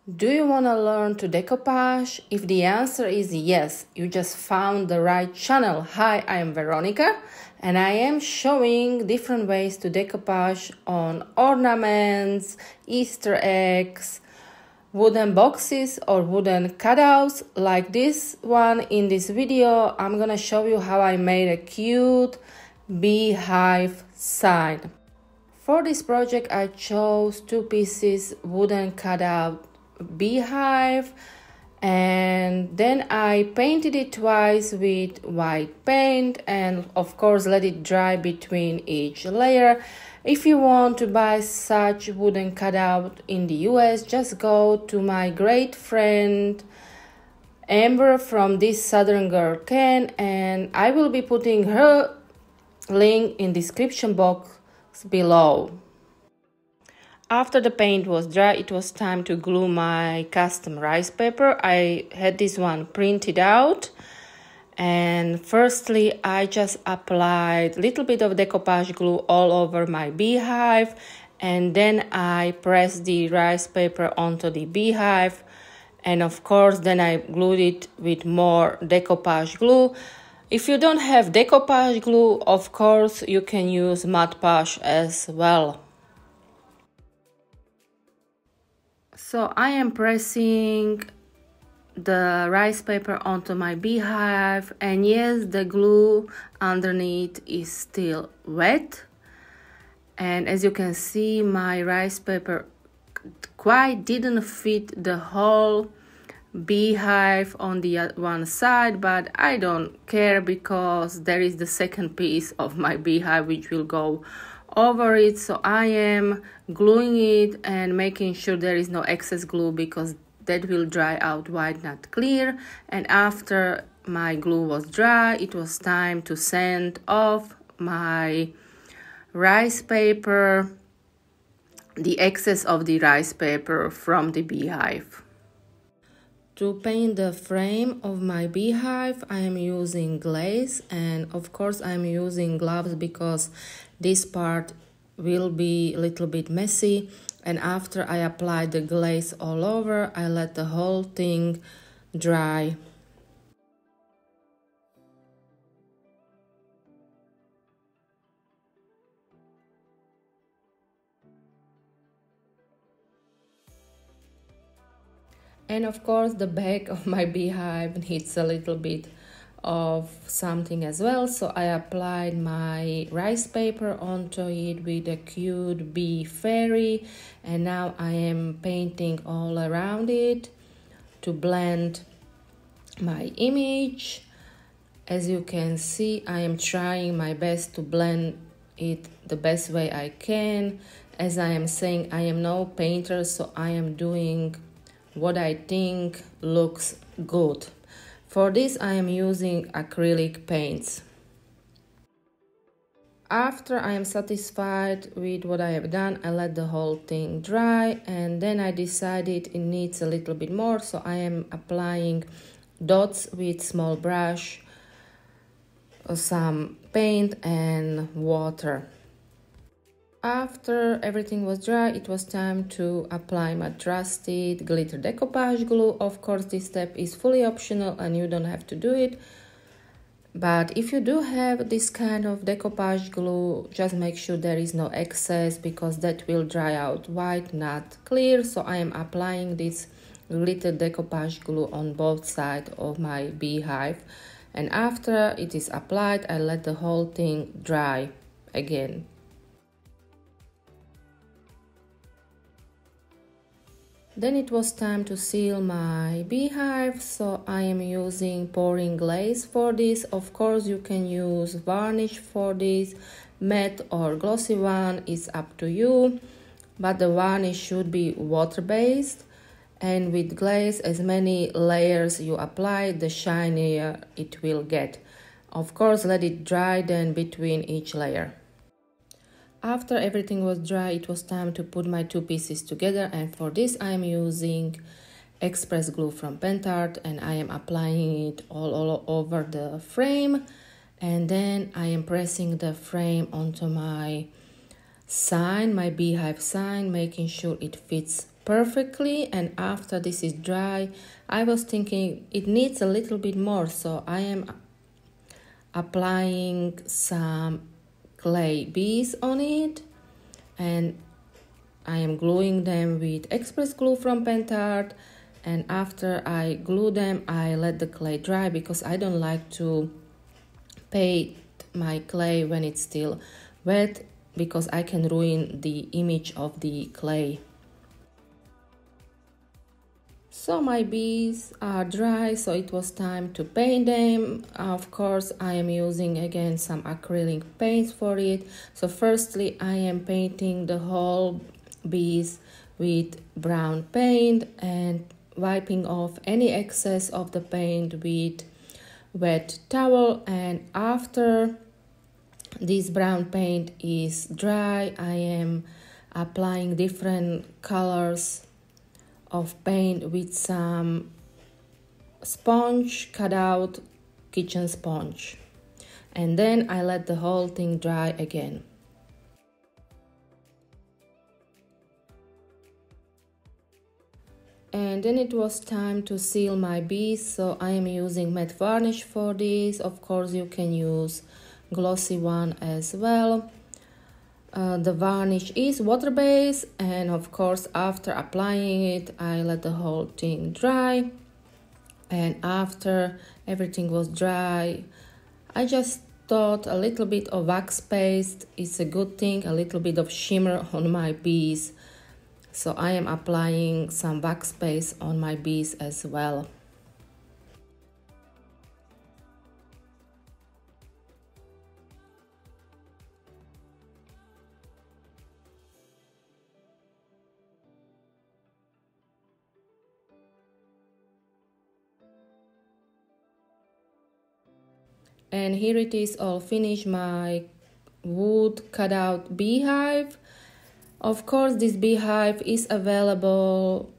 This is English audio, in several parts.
Do you want to learn to decoupage? If the answer is yes, you just found the right channel. Hi, I am Veronica and I am showing different ways to decoupage on ornaments, Easter eggs, wooden boxes or wooden cutouts like this one. In this video, I'm gonna show you how I made a cute beehive sign. For this project, I chose 2 pieces wooden cutout beehive, and then I painted it twice with white paint and of course let it dry between each layer. If you want to buy such wooden cutout in the US, just go to my great friend Amber from This Southern Girl Can, and I will be putting her link in description box below. After the paint was dry, it was time to glue my custom rice paper. I had this one printed out, and firstly I just applied a little bit of decoupage glue all over my beehive, and then I pressed the rice paper onto the beehive, and of course then I glued it with more decoupage glue. If you don't have decoupage glue, of course you can use Mod Podge as well. So I am pressing the rice paper onto my beehive, and yes, the glue underneath is still wet, and as you can see, my rice paper quite didn't fit the whole beehive on the one side, but I don't care because there is the second piece of my beehive which will go over it. So I am gluing it and making sure there is no excess glue because that will dry out white, not clear. And after my glue was dry, it was time to sand off my rice paper, the excess of the rice paper from the beehive. To paint the frame of my beehive, I am using Glaze, and of course I am using gloves because this part will be a little bit messy. And after I apply the glaze all over, I let the whole thing dry. And of course the back of my beehive needs a little bit of something as well, so I applied my rice paper onto it with a cute bee fairy, and now I am painting all around it to blend my image. As you can see, I am trying my best to blend it the best way I can. As I am saying, I am no painter, so I am doing what I think looks good. For this I am using acrylic paints. After I am satisfied with what I have done, I let the whole thing dry, and then I decided it needs a little bit more, so I am applying dots with small brush, some paint and water. After everything was dry, it was time to apply my trusted glitter decoupage glue. Of course, this step is fully optional and you don't have to do it. But if you do have this kind of decoupage glue, just make sure there is no excess because that will dry out white, not clear. So I am applying this glitter decoupage glue on both sides of my beehive. And after it is applied, I let the whole thing dry again. Then it was time to seal my beehive, so I am using pouring glaze for this. Of course, you can use varnish for this, matte or glossy one, is up to you, but the varnish should be water-based, and with glaze, as many layers you apply, the shinier it will get. Of course, let it dry then between each layer. After everything was dry, it was time to put my 2 pieces together, and for this I am using express glue from Pentart, and I am applying it all over the frame, and then I am pressing the frame onto my sign, my beehive sign, making sure it fits perfectly, and after this is dry, I was thinking it needs a little bit more, so I am applying some clay beads on it, and I am gluing them with express glue from Pentart. And after I glue them, I let the clay dry because I don't like to paint my clay when it's still wet, because I can ruin the image of the clay. So my beads are dry, so it was time to paint them. Of course, I am using again some acrylic paints for it. So firstly, I am painting the whole beads with brown paint and wiping off any excess of the paint with wet towel. And after this brown paint is dry, I am applying different colors of paint with some sponge, cutout kitchen sponge, and then I let the whole thing dry again. And then it was time to seal my beads, so I am using matte varnish for this. Of course, you can use glossy one as well. The varnish is water-based, and of course after applying it I let the whole thing dry. And after everything was dry, I just thought a little bit of wax paste is a good thing, a little bit of shimmer on my beads. So I am applying some wax paste on my beads as well. And here it is all finished, my wood cutout beehive. Of course, this beehive is available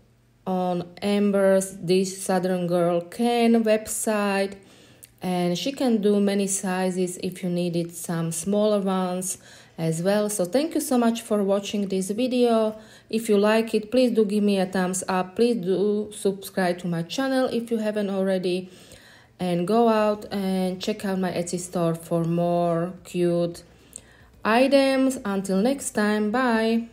on Amber's This Southern Girl Can website, and she can do many sizes if you needed some smaller ones as well. So thank you so much for watching this video. If you like it, please do give me a thumbs up. Please do subscribe to my channel if you haven't already, and go out and check out my Etsy store for more cute items. Until next time, bye.